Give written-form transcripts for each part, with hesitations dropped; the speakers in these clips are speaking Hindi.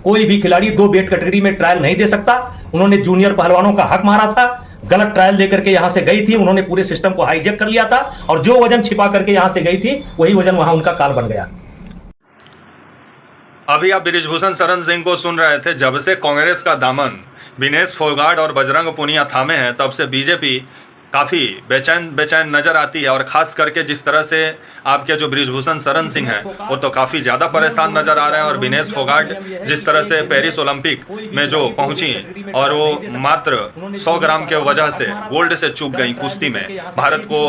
कोई भी खिलाड़ी 2 वेट कैटेगरी में ट्रायल नहीं दे सकता। उन्होंने जूनियर पहलवानों का हक मारा था, गलत ट्रायल देकर के यहां से गई थी। उन्होंने पूरे सिस्टम को हाईजैक कर लिया था और जो वजन छिपा करके यहां से गई थी वही वजन वहां उनका काल बन गया। अभी आप बृजभूषण शरण सिंह को सुन रहे थे। जब से कांग्रेस का दामन विनेश फोगाट और बजरंग पुनिया थामे हैं, तब से बीजेपी काफ़ी बेचैन नज़र आती है। और ख़ास करके जिस तरह से आपके जो बृजभूषण शरण सिंह हैं वो तो काफ़ी ज़्यादा परेशान नज़र आ रहे हैं। और विनेश फोगाट जिस तरह से पेरिस ओलंपिक में जो पहुंची और वो मात्र 100 ग्राम के वजह से गोल्ड से चूक गई कुश्ती में, भारत को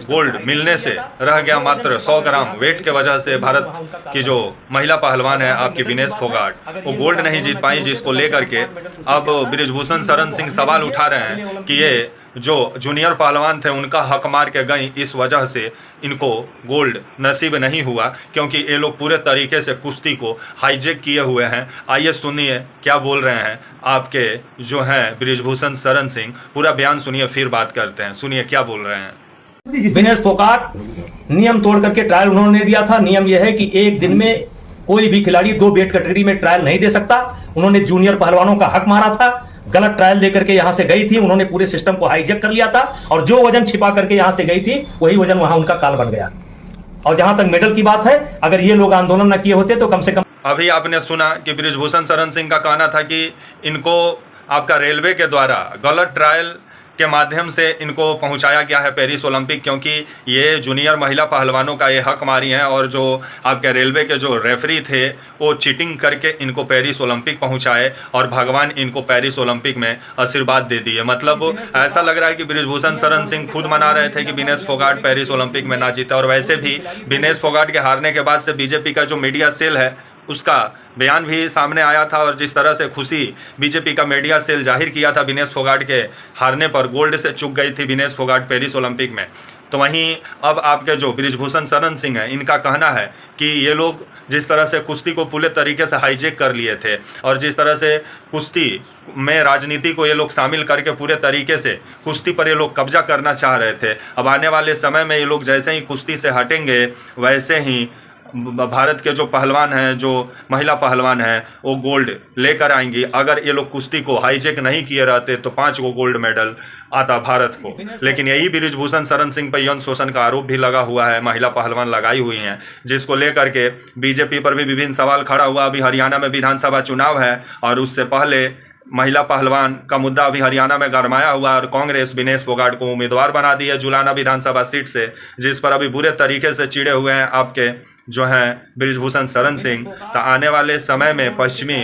गोल्ड मिलने से रह गया मात्र 100 ग्राम वेट के वजह से। भारत की जो महिला पहलवान है आपकी विनेश फोगाट, वो गोल्ड नहीं जीत पाई, जिसको लेकर के अब बृजभूषण शरण सिंह सवाल उठा रहे हैं कि ये जो जूनियर पहलवान थे उनका हक मार के गई, इस वजह से इनको गोल्ड नसीब नहीं हुआ, क्योंकि ये लोग पूरे तरीके से कुश्ती को हाईजैक किए हुए हैं। आइए सुनिए क्या बोल रहे हैं आपके जो हैं बृजभूषण शरण सिंह। पूरा बयान सुनिए, फिर बात करते हैं। सुनिए क्या बोल रहे हैं। विनेश फोगाट नियम तोड़ करके ट्रायल उन्होंने दिया था। नियम यह है कि एक दिन में कोई भी खिलाड़ी 2 वेट कैटेगरी में ट्रायल नहीं दे सकता। उन्होंने जूनियर पहलवानों का हक मारा था, गलत ट्रायल देकर के यहां से गई थी। उन्होंने पूरे सिस्टम को हाईजैक कर लिया था और जो वजन छिपा करके यहां से गई थी वही वजन वहां उनका काल बन गया। और जहां तक मेडल की बात है, अगर ये लोग आंदोलन न किए होते तो कम से कम। अभी आपने सुना कि बृजभूषण शरण सिंह का कहना था कि इनको आपका रेलवे के द्वारा गलत ट्रायल के माध्यम से इनको पहुंचाया गया है पेरिस ओलंपिक, क्योंकि ये जूनियर महिला पहलवानों का ये हक मारी हैं और जो आपके रेलवे के जो रेफरी थे वो चीटिंग करके इनको पेरिस ओलंपिक पहुंचाए और भगवान इनको पेरिस ओलंपिक में आशीर्वाद दे दिए। मतलब ऐसा लग रहा है कि बृजभूषण शरण सिंह खुद मना रहे थे कि विनेश फोगाट पेरिस ओलंपिक में ना जीता। और वैसे भी विनेश फोगाट के हारने के बाद से बीजेपी का जो मीडिया सेल है उसका बयान भी सामने आया था और जिस तरह से खुशी बीजेपी का मीडिया सेल जाहिर किया था विनेश फोगाट के हारने पर, गोल्ड से चूक गई थी विनेश फोगाट पेरिस ओलंपिक में। तो वहीं अब आपके जो बृजभूषण शरण सिंह हैं, इनका कहना है कि ये लोग जिस तरह से कुश्ती को पूरे तरीके से हाईजैक कर लिए थे और जिस तरह से कुश्ती में राजनीति को ये लोग शामिल करके पूरे तरीके से कुश्ती पर ये लोग कब्जा करना चाह रहे थे, अब आने वाले समय में ये लोग जैसे ही कुश्ती से हटेंगे वैसे ही भारत के जो पहलवान हैं, जो महिला पहलवान हैं, वो गोल्ड लेकर आएंगी। अगर ये लोग कुश्ती को हाईजैक नहीं किए रहते तो 5 को गोल्ड मेडल आता भारत को। लेकिन यही बृजभूषण शरण सिंह पर यौन शोषण का आरोप भी लगा हुआ है, महिला पहलवान लगाई हुई हैं, जिसको लेकर के बीजेपी पर भी विभिन्न सवाल खड़ा हुआ। अभी हरियाणा में विधानसभा चुनाव है और उससे पहले महिला पहलवान का मुद्दा अभी हरियाणा में गरमाया हुआ और कांग्रेस विनेश फोगाट को उम्मीदवार बना दी है जुलाना विधानसभा सीट से, जिस पर अभी बुरे तरीके से चिड़े हुए हैं आपके जो हैं बृजभूषण शरण सिंह। तो आने वाले समय में पश्चिमी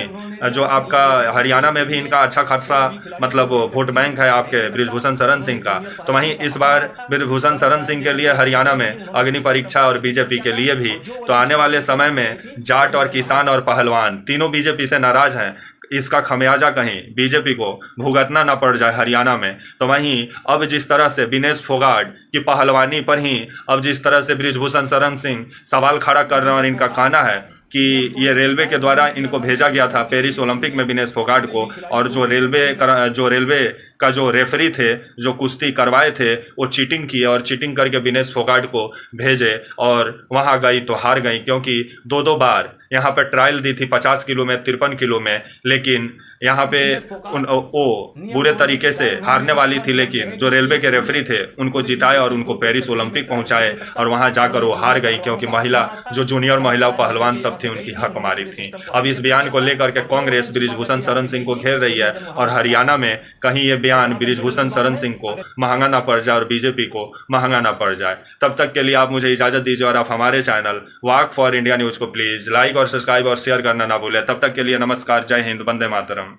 जो आपका हरियाणा में भी इनका अच्छा खासा मतलब वोट बैंक है आपके बृजभूषण शरण सिंह का। तो वहीं इस बार बृजभूषण शरण सिंह के लिए हरियाणा में अग्नि परीक्षा और बीजेपी के लिए भी। तो आने वाले समय में जाट और किसान और पहलवान तीनों बीजेपी से नाराज हैं। इसका खमियाजा कहीं बीजेपी को भुगतना ना पड़ जाए हरियाणा में। तो वहीं अब जिस तरह से विनेश फोगाट की पहलवानी पर ही अब जिस तरह से बृजभूषण शरण सिंह सवाल खड़ा कर रहे हैं और इनका कहना है कि ये रेलवे के द्वारा इनको भेजा गया था पेरिस ओलंपिक में विनेश फोगाट को, और जो रेलवे का जो रेफरी थे जो कुश्ती करवाए थे वो चीटिंग किए और चीटिंग करके विनेश फोगाट को भेजे और वहाँ गई तो हार गई, क्योंकि 2 बार यहाँ पे ट्रायल दी थी 50 किलो में, 53 किलो में, लेकिन यहाँ पे वो बुरे तरीके से हारने वाली थी। लेकिन जो रेलवे के रेफरी थे उनको जिताए और उनको पेरिस ओलंपिक पहुँचाए और वहाँ जाकर वो हार गई, क्योंकि महिला जो जूनियर महिला पहलवान सब थी उनकी हक मारी थी। अब इस बयान को लेकर के कांग्रेस बृजभूषण शरण सिंह को घेर रही है और हरियाणा में कहीं ये बयान बृजभूषण शरण सिंह को महंगा ना पड़ जाए और बीजेपी को महंगा ना पड़ जाए। तब तक के लिए आप मुझे इजाजत दीजिए और आप हमारे channel walk for India news को प्लीज लाइक और सब्सक्राइब और शेयर करना ना भूलें। तब तक के लिए नमस्कार, जय हिंद, वंदे मातरम।